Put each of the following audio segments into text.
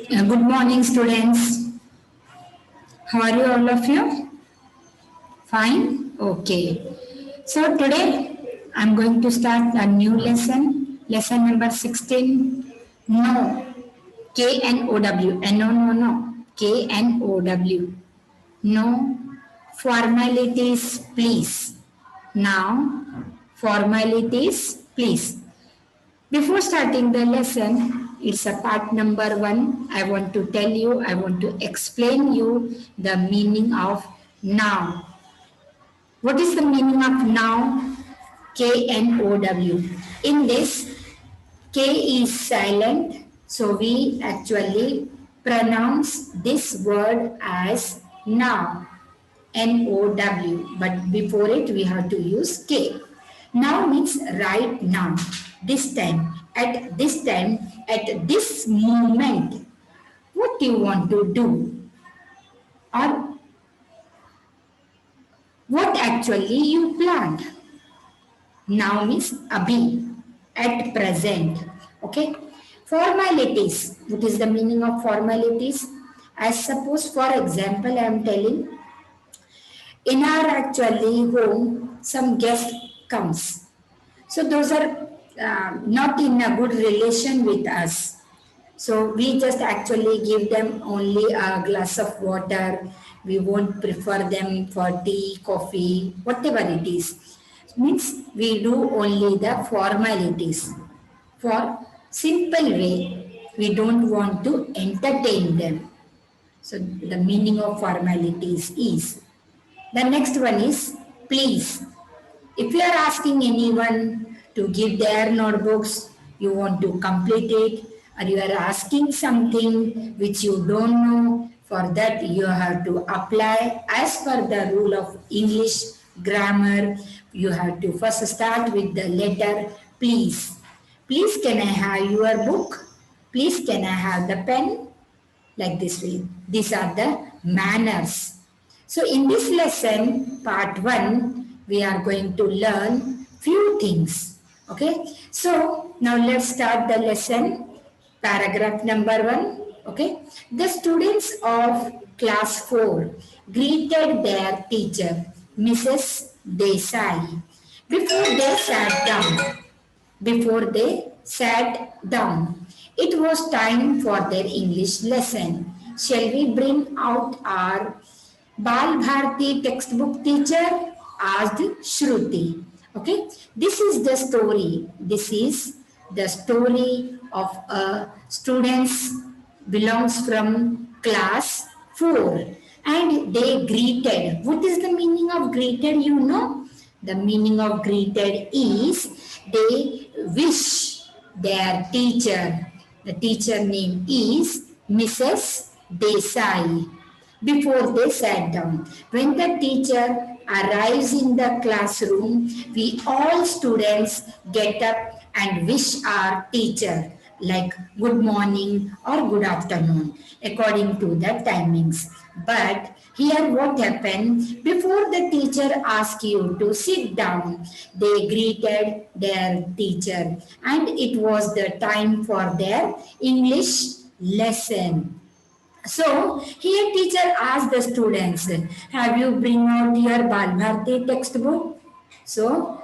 Good morning, students. How are you, all of you? Fine? Okay. So, today I'm going to start a new lesson number 16. No. K-N-O-W. No. K-N-O-W. No. Formalities, please. Now, formalities, please. Before starting the lesson, it's a part number 1. I want to tell you, I want to explain you the meaning of now. What is the meaning of now? K-N-O-W. In this, K is silent, so we actually pronounce this word as now. N-O-W. But before it, we have to use K. Now means right now, this time, at this moment. What do you want to do? Or what actually you planned? Now means abhi, at present. Okay? Formalities. What is the meaning of formalities? As suppose, for example, I am telling, in our actually home, some guest comes. So those are not in a good relation with us. So we just actually give them only a glass of water. We won't prefer them for tea, coffee, whatever it is. Means we do only the formalities. For simple way, we don't want to entertain them. So the meaning of formalities is. The next one is please. If you are asking anyone to give their notebooks, you want to complete it, or you are asking something which you don't know, for that you have to apply as per the rule of English grammar. You have to first start with the letter please. Please, can I have your book? Please, can I have the pen? Like this way. These are the manners. So in this lesson, part 1, we are going to learn few things. Okay. So now let's start the lesson. Paragraph number 1. Okay. The students of class 4 greeted their teacher, Mrs. Desai, before they sat down. Before they sat down. It was time for their English lesson. Shall we bring out our Bal Bharti textbook, teacher? Asked Shruti. Okay, this is the story. This is the story of a students belongs from class 4 and they greeted. What is the meaning of greeted, you know? The meaning of greeted is they wish their teacher. The teacher name is Mrs. Desai. Before they sat down. When the teacher arrives in the classroom, we all students get up and wish our teacher like good morning or good afternoon according to the timings. But here what happened, before the teacher asked you to sit down, they greeted their teacher and it was the time for their English lesson. So here teacher asked the students, have you bring out your Bal Bharti textbook? So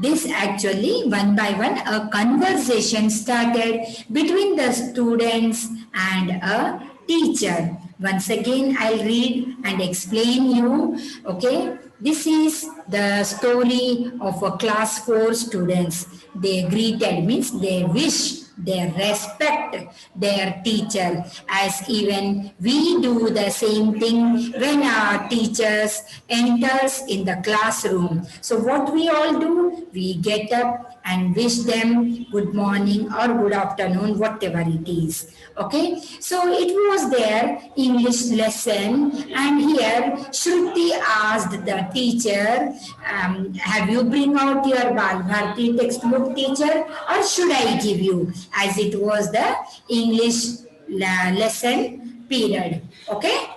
this actually one by one a conversation started between the students and a teacher. Once again I'll read and explain you. Okay, this is the story of a class 4 students. They greeted means they wish, they respect their teacher, as even we do the same thing when our teachers enters in the classroom. So what we all do, we get up and wish them good morning or good afternoon, whatever it is. Okay, so it was their English lesson, and here Shruti asked the teacher, have you bring out your Bal Bharti textbook, teacher, or should I give you? As it was the English lesson period. Okay?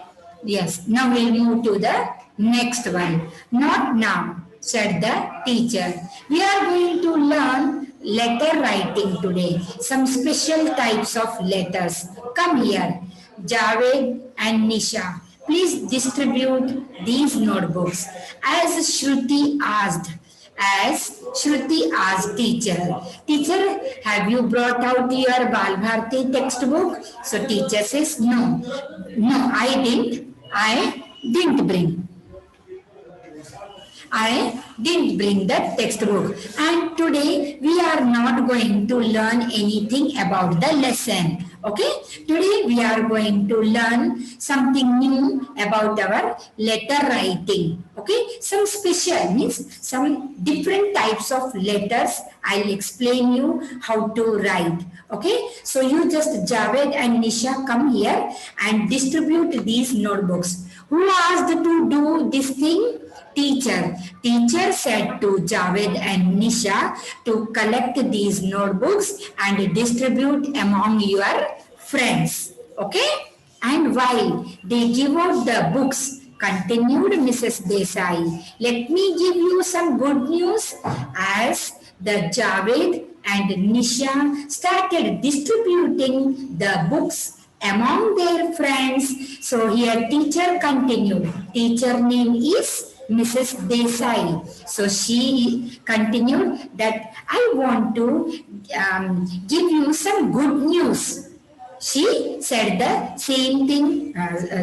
Yes. Now we'll move to the next one. Not now. said the teacher. We are going to learn letter writing today. Some special types of letters. Come here, Javed and Nisha. Please distribute these notebooks. As Shruti asked, teacher, have you brought out your Balbharti textbook? So teacher says, no, I didn't bring. I didn't bring the textbook. And today we are not going to learn anything about the lesson. Okay? Today we are going to learn something new about our letter writing. Okay? Some special means some different types of letters. I'll explain you how to write. Okay? So you just Javed and Nisha come here and distribute these notebooks. Who asked to do this thing? Teacher. Teacher said to Javed and Nisha to collect these notebooks and distribute among your friends. Okay? And while they give out the books, continued Mrs. Desai, let me give you some good news as the Javed and Nisha started distributing the books among their friends. So here teacher continued. Teacher name is Mrs. Desai. So she continued that I want to give you some good news. She said the same thing.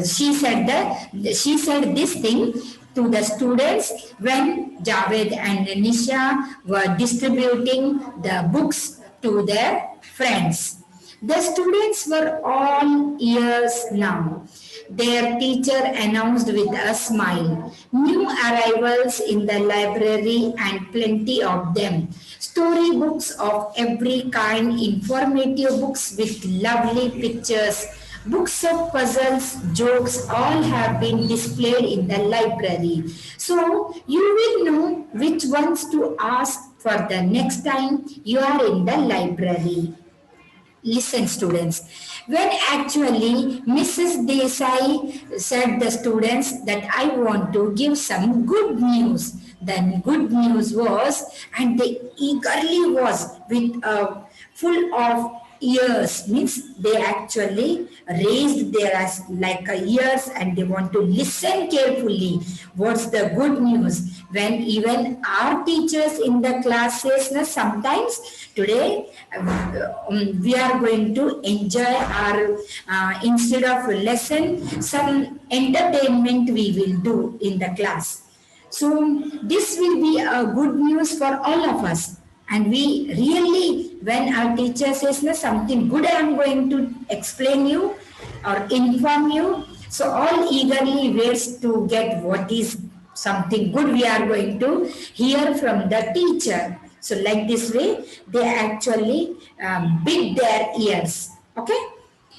She said this thing to the students when Javed and Nisha were distributing the books to their friends. The students were all ears now. Their teacher announced with a smile, new arrivals in the library and plenty of them. Story books of every kind, informative books with lovely pictures, books of puzzles, jokes, all have been displayed in the library. So you will know which ones to ask for the next time you are in the library. Listen, students. When actually Mrs. Desai said the students that I want to give some good news. Then good news was, and they eagerly was with a full of ears, means they actually raised their eyes like a ears and they want to listen carefully. What's the good news? When even our teachers in the classes, sometimes today we are going to enjoy our instead of lesson some entertainment we will do in the class. So this will be a good news for all of us. And we really, when our teacher says something good I am going to explain you or inform you, so all eagerly waits to get what is something good we are going to hear from the teacher. So like this way, they actually big their ears. Okay.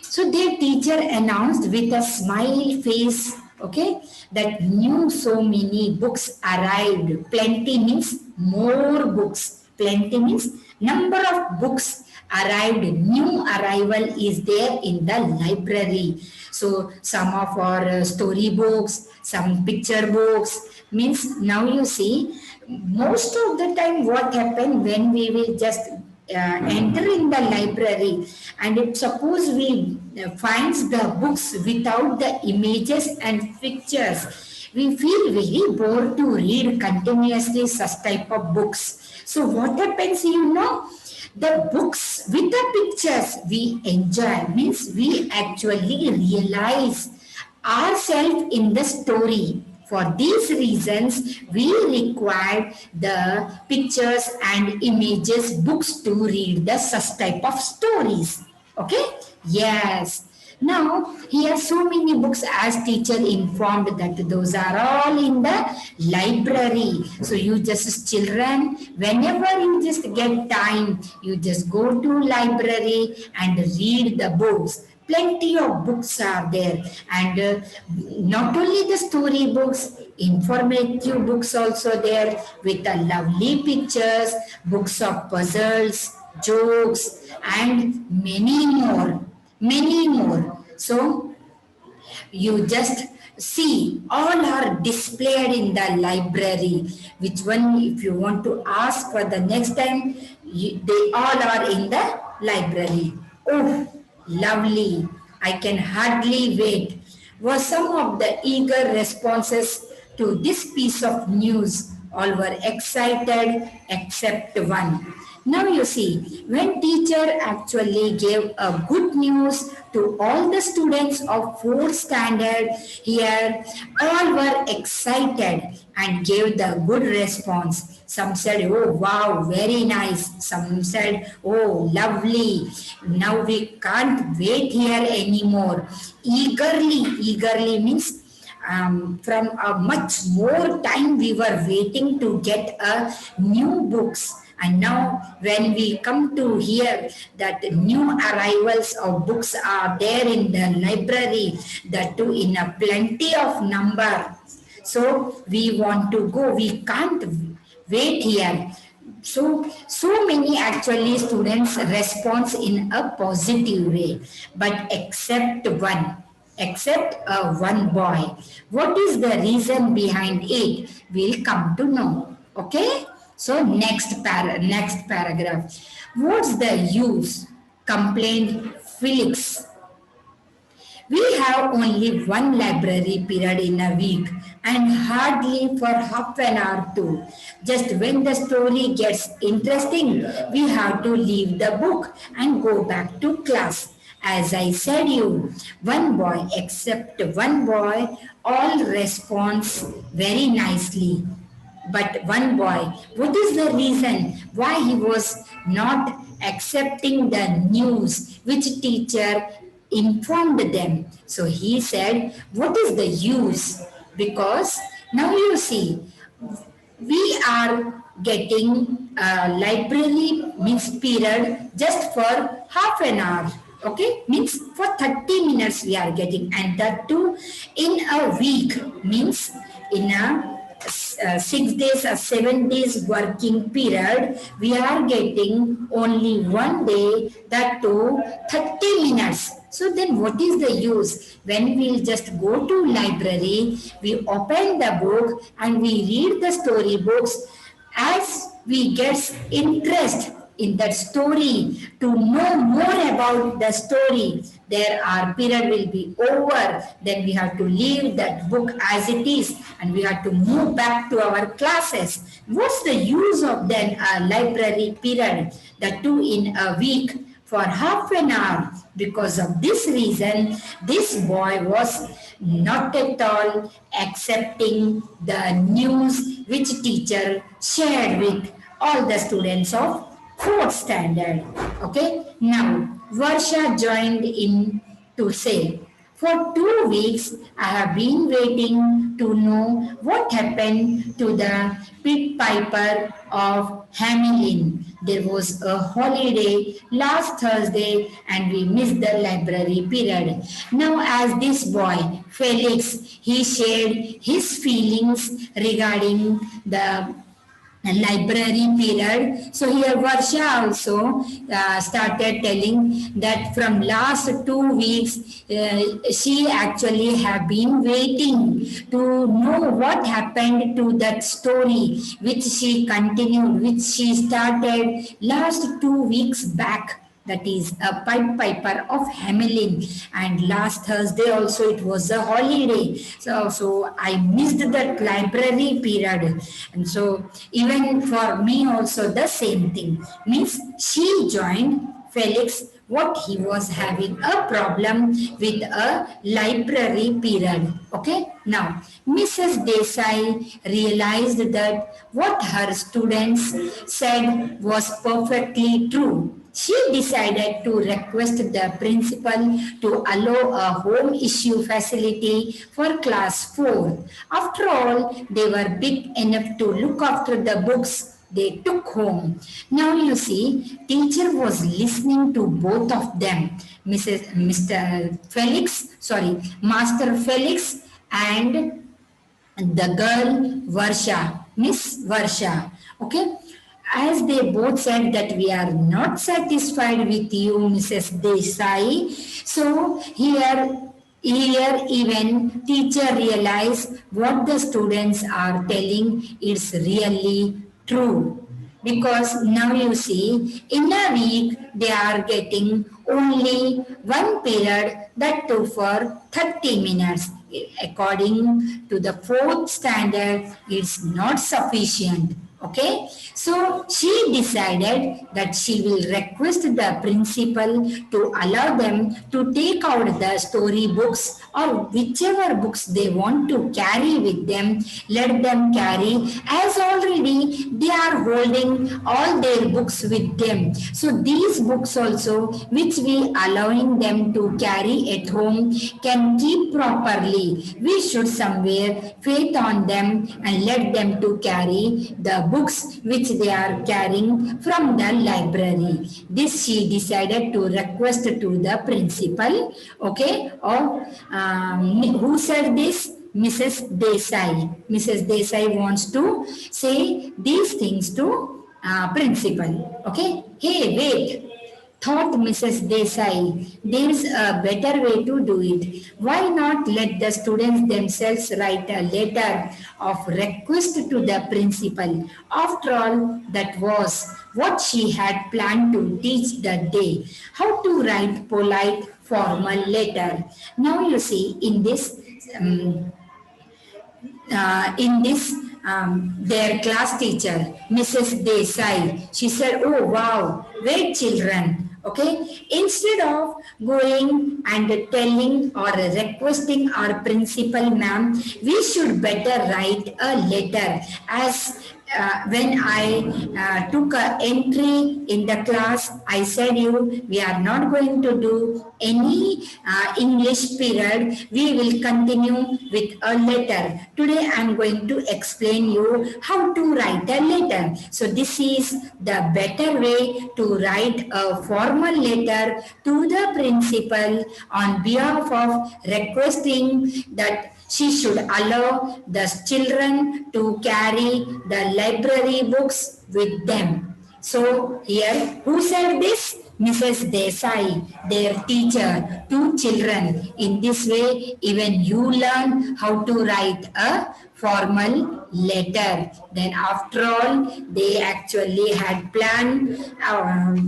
So their teacher announced with a smile face, okay, that new so many books arrived. Plenty means more books. Plenty means number of books arrived. New arrival is there in the library. So some of our story books, some picture books, means now you see most of the time what happened when we will just enter in the library and if suppose we finds the books without the images and pictures, we feel very bored to read continuously such type of books. So what happens, the books with the pictures we enjoy, means we actually realize ourselves in the story. For these reasons, we require the pictures and images books to read the such type of stories. Okay? Yes. Now, here so many books as teacher informed that those are all in the library. So you just children, whenever you just get time, you just go to library and read the books. Plenty of books are there, and not only the story books, informative books also there with the lovely pictures, books of puzzles, jokes, and many more. So you just See, all are displayed in the library. Which one, if you want to ask for the next time, they all are in the library. Oh, lovely. I can hardly wait. Were some of the eager responses to this piece of news. All were excited except one. Now you see, when teacher actually gave a good news to all the students of 4th standard here, all were excited and gave the good response. Some said, oh wow, very nice. Some said, oh lovely. Now we can't wait here anymore. Eagerly means from a much more time we were waiting to get a new books, and now when we come to hear that new arrivals of books are there in the library, that too in a plenty of number, so we want to go, we can't wait here. So many actually students respond in a positive way, but except one boy. What is the reason behind it? We'll come to know. Okay? So next paragraph. What's the use? Complained Felix. We have only one library period in a week and hardly for half an hour too. Just when the story gets interesting, we have to leave the book and go back to class. As I said you, one boy, except one boy, all responds very nicely. But one boy, what is the reason why he was not accepting the news which teacher informed them? So he said, what is the use? Because now you see, we are getting a library means period just for half an hour. Okay, means for 30 minutes we are getting, and that too in a week, means in a 6 days or 7 days working period, we are getting only one day, that too 30 minutes. So then what is the use? When we'll just go to library, we open the book and we read the story books. As we get interest in that story, to know more about the story, there our period will be over, then we have to leave that book as it is and we have to move back to our classes. What's the use of then a library period, that too in a week for half an hour? Because of this reason, this boy was not at all accepting the news which teacher shared with all the students of 4th standard. Okay, now Varsha joined in to say, for 2 weeks I have been waiting to know what happened to the pit piper of Hamelin. There was a holiday last Thursday and we missed the library period. Now as this boy, Felix, he shared his feelings regarding the library period. So here Varsha also started telling that from last 2 weeks she actually have been waiting to know what happened to that story which she continued, which she started last 2 weeks back, that is a piper of Hamelin, and last Thursday also it was a holiday, so I missed that library period. And so even for me also the same thing, means she joined Felix what he was having a problem with a library period. Okay, now Mrs. Desai realized that what her students said was perfectly true. She decided to request the principal to allow a home issue facility for class 4. After all, they were big enough to look after the books they took home. Now you see, teacher was listening to both of them, Master Felix and the girl Varsha, Miss Varsha. Okay, as they both said that we are not satisfied with you, Mrs. Desai. So here Here, even teacher realize what the students are telling is really true. Because now you see, in a week, they are getting only one period that too for 30 minutes. According to the fourth standard, it's not sufficient. Okay, so she decided that she will request the principal to allow them to take out the story books or whichever books they want to carry with them. Let them carry, as already they are holding all their books with them. So these books also, which we allowing them to carry at home, can keep properly. We should somewhere faith on them and let them to carry the books which they are carrying from the library. This she decided to request to the principal. Okay, or who said this? Mrs. Desai. Mrs. Desai wants to say these things to principal. Okay. Hey, wait. Thought Mrs. Desai, there's a better way to do it. Why not let the students themselves write a letter of request to the principal? After all, that was what she had planned to teach that day. How to write polite, formal letter. Now you see um, in this their class teacher, Mrs. Desai, she said, oh wow, wait children, okay, instead of going and telling or requesting our principal ma'am, we should better write a letter. As when I took an entry in the class, I said you, we are not going to do any English period. We will continue with a letter. Today I am going to explain you how to write a letter. So this is the better way to write a formal letter to the principal on behalf of requesting that she should allow the children to carry the library books with them. So here, who said this? Mrs. Desai, their teacher, to children. In this way, even you learn how to write a formal letter. Then after all, they actually had planned,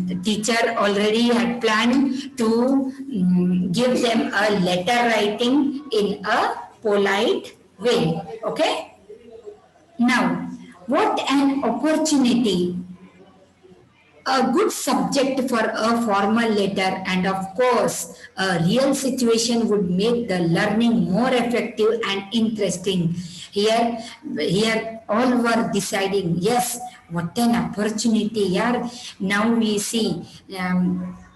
the teacher already had planned to give them a letter writing in a polite way. Okay? Now, what an opportunity, a good subject for a formal letter, and of course a real situation would make the learning more effective and interesting. Here all were deciding, yes, what an opportunity. Yeah, now we see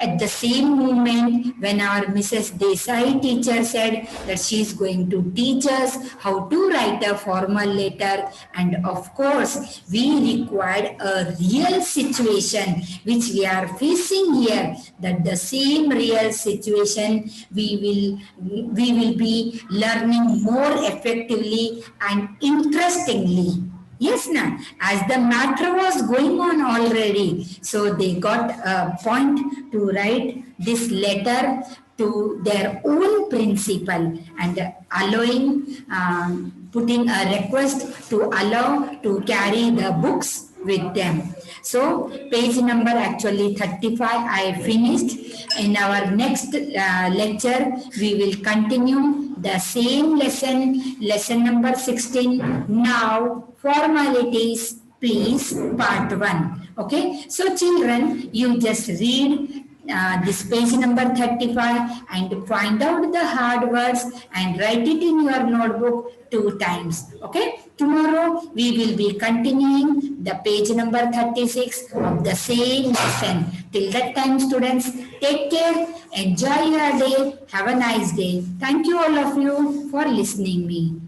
at the same moment when our Mrs. Desai teacher said that she is going to teach us how to write a formal letter, and of course we required a real situation which we are facing here, that the same real situation we will be learning more effectively and interestingly. Yes, na. As the matter was going on already, so they got a point to write this letter to their own principal and allowing, putting a request to allow to carry the books with them. So page number actually 35 I finished. In our next lecture we will continue the same lesson number 16. Now formalities please, part 1. Okay, so children, you just read this page number 35 and find out the hard words and write it in your notebook 2 times. Okay, tomorrow we will be continuing the page number 36 of the same lesson. Till that time, students, take care, enjoy your day, have a nice day. Thank you all of you for listening me.